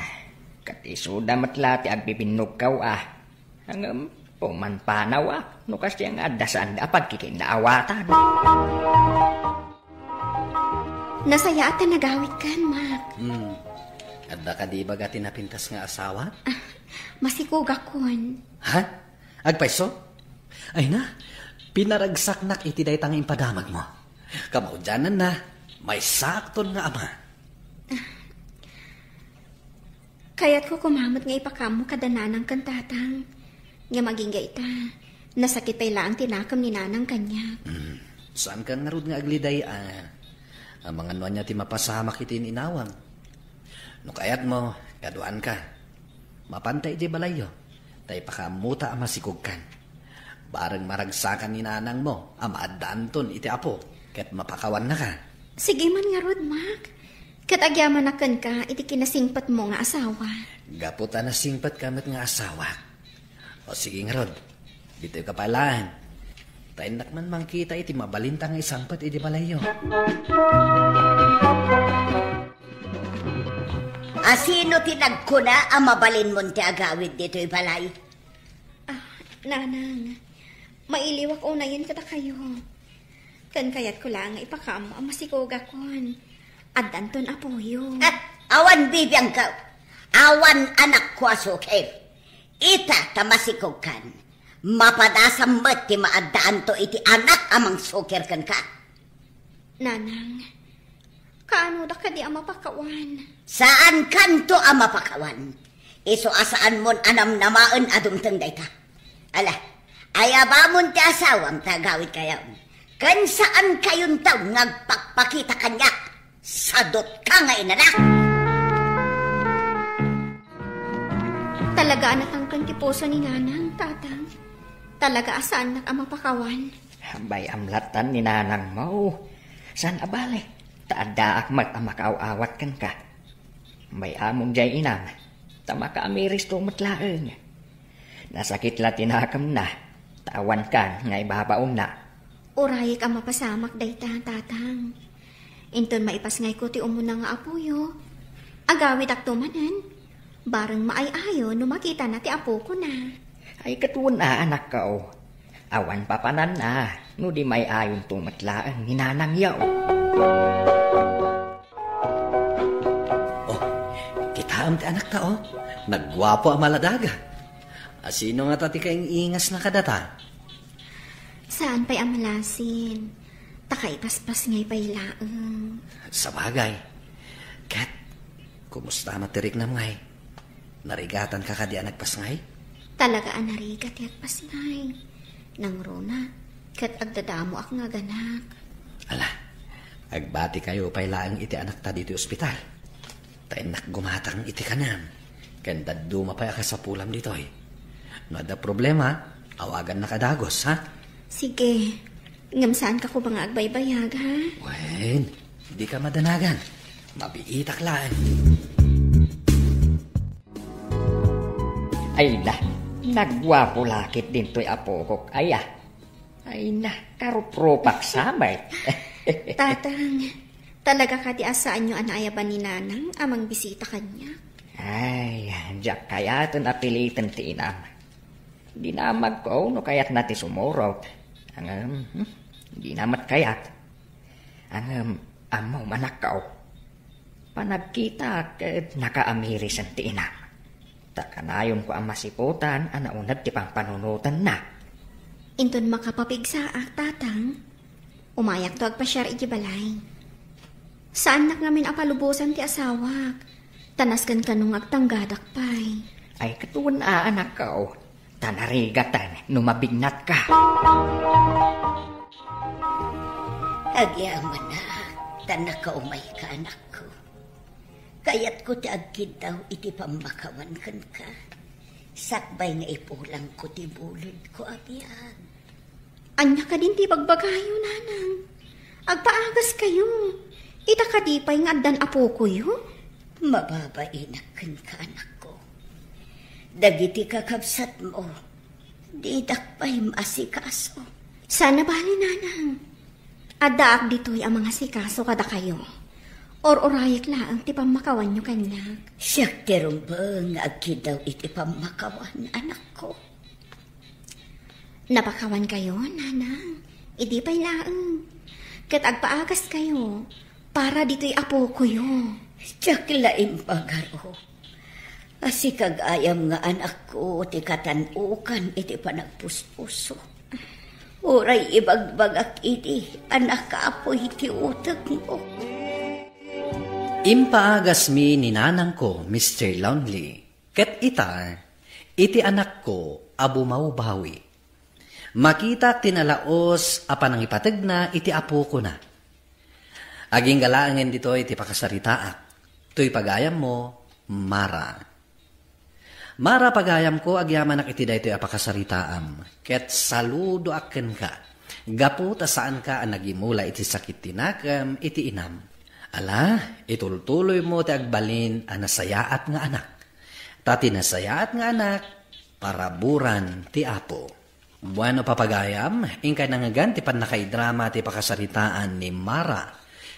Kat isuda matlati agbibinugaw Hanggang pumanpanaw no kasi ang adasan da pagkikinaawatan. Nasaya at nagawit kan, Mak. Adda ka di baga tinapintas nga asawa? Masikuga kon. Ha? Agpaiso? Ay na, pinaragsaknak iti daytang impadamag mo. Kamaudyanan na, may sakton nga ama. Kaya't ko kumamot nga ipakamo kadananang kantatang. Nga maging gaita, nasakit pa ila ang tinakam ni nanang kanya. Saan ka narod nga agliday? Ang mga nuan niya ti mapasamak iti inawang. No kayat mo, kaduan ka. Mapantay di balayo. Tay pakamuta ang masikugkan. Barang maragsakan ni nanang mo, amaaddanton iti apo. Ket mapakawan na ka. Sige man nga rod, Mak. Katagyaman akan ka, iti kinasingpat mo nga asawa. Gaputa na singpat kamit nga asawa. O sige nga rod, dito yung kapalaan. Tayo nakman mangkita iti mabalintang isangpat iti balayo. Sino tinagkuna ang mabalin mo ti agawid dito yung balay? Nanang, mailiwak unayin kata kayo. Kan kayat ko lang ipakam ang masikuga kon. At danton apoyo. At awan bibiyang ka. Awan anak ko asukir. Ita tamasikog kan. Mapadasam met ti maadaan to iti anak amang sukir kan ka. Nanang, kaano da ka di ang mapakawan? Saan kanto ang mapakawan? Iso asaan mon anam namaan adumtang dayta. Ala, ayabamon ti asawam tagawid kayo. Kan saan kayon taw ngagpakpakita kanya? Sadot ka nga inanak. Talaga anatang kantiposo ni nanang, tatang. Talaga asaan nak ang mapakawan? Bay amlatan ni nanang mo. San abale? Taada akmat ang makaaawat kan ka. May among jay inam. Tama ka amiris to matlaeng. Nasakit la tinakam na. Tawan kan nga ibabaong na. Urayik ang mapasamak dayta, tatang. Inton maipasngay ko ti umuna nga apuyo. Agawid ak tumanan. Barang maayayo no makita na ti apo ko na. Ay katuon anak ka o. Awan papanan na. No di may ayon tumatlaan ni nanang yaw. Oh, kita am ti anak ta o. Nagwapo ang maladaga. Sino nga tati kayong ingas na kadata? Saan pa'y amalasin? Takay paspas ngay pa'y laeng. Sa bagay. Kat, kumusta matirik na ngay? Narigatan ka ka di anagpas ngay? Talaga anarigat yak pas ngay. Nang rona, kat agdadamo ak nga ganak. Ala, agbati kayo pa'y laeng iti anak ta dito ospital. Tayo nak gumatang iti kanam. Kanda dumapay ka sa pulam dito eh. No ada problema, awagan na kadagos, ha? Sige, ngamsaan ka ko ba nga agbaybayag, ha? Wen, di ka madanagan. Mabiitak laan. Ay na, nagwapo lakit din to'y apo ko. Ay na, karupropak samay. Tatang, talaga ka di asaan nyo anayaban ni nanang amang bisita kanya? Ay, diyak kaya ito napilitan ti inam. Di namag ko, no kaya't nati sumurot. Di namat kaya't. Amaw manak ka o. Panagkita at nakaamiris ang ti inam. Takanayon ko ang masiputan, anaunad ti pang panunutan na. Inton makapapigsaak, tatang. Umayak to agpasyar ijibalay. Saan nak ngamin apalubusan ti asawak? Tanaskan kanong agtanggadak pay. Ay katuan anak ka o. Tanarigatan, numabignat ka. Agyaman na, tanak ka umay ka anak ko. Kaya't ko ti agkid daw iti pamakawan kan ka. Sakbay nga ipulang ko ti bulod ko agyan. Anya ka din ti bagbagayo, nanang. Agpaagas kayo. Ita ka di pa'y nga addan apo ko yun. Mababainakan ka, anak ko. Dagiti kakabsat mo, di dakpay maasikaso. Sana bali, nanang. Adaak dito'y ang mga sikaso kada kayo. Or orayik laang ti pamakawan nyo kanyag. Siyak tirumbang agkidaw iti pamakawan, anak ko. Napakawan kayo, nanang. Idi pa'y laang. Kat agpaagas kayo, para dito'y apo ko yo. Siyak laing pagaro. Asi kagayam nga anak ko, ti katanukan iti panagpuspuso. Uray ibagbagak iti, anak kaapoy iti utag mo. Impaagas mi ni nanang ko, Mr. Lonely, ket ita, iti anak ko, abu maubawi. Makita tinalaos, apan ang ipatag na, iti apo ko na. Aging galaangin dito, iti pakasaritaak. To'y pagayam mo, Mara. Mara pagayam ko, agyaman ak iti daytoy apakasaritaam. Ket saludo aken ka. Gapu ta saan ka ang nagimula iti sakit tinakam, iti inam. Ala, itultuloy mo ti agbalin ang nasayaat nga anak. Tati nasayaat nga anak, paraburan ti apo. Bueno papagayam, ingkay nangagan ti panakaidrama ti pakasaritaan ni Mara.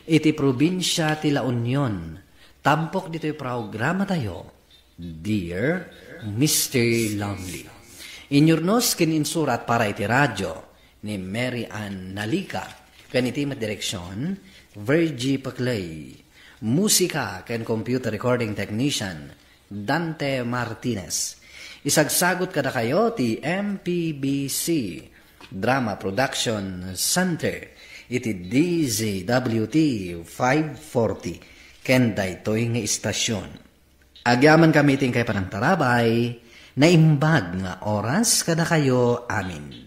Iti probinsya ti La Union. Tampok dito'y programa tayo. Dear Mr. Lonely. Inyurnos kininsurat para iti radyo ni Mary Ann Nalika. Kaniti direksyon, Virgie Paclay. Musika ken computer recording technician, Dante Martinez. Isagsagot kada kayo ti MPBC Drama Production Center. Iti DZWT 540. Ken daytoy nga istasyon. Agyaman kami ting kay panang tarabay, na imbag nga oras kada kayo amin.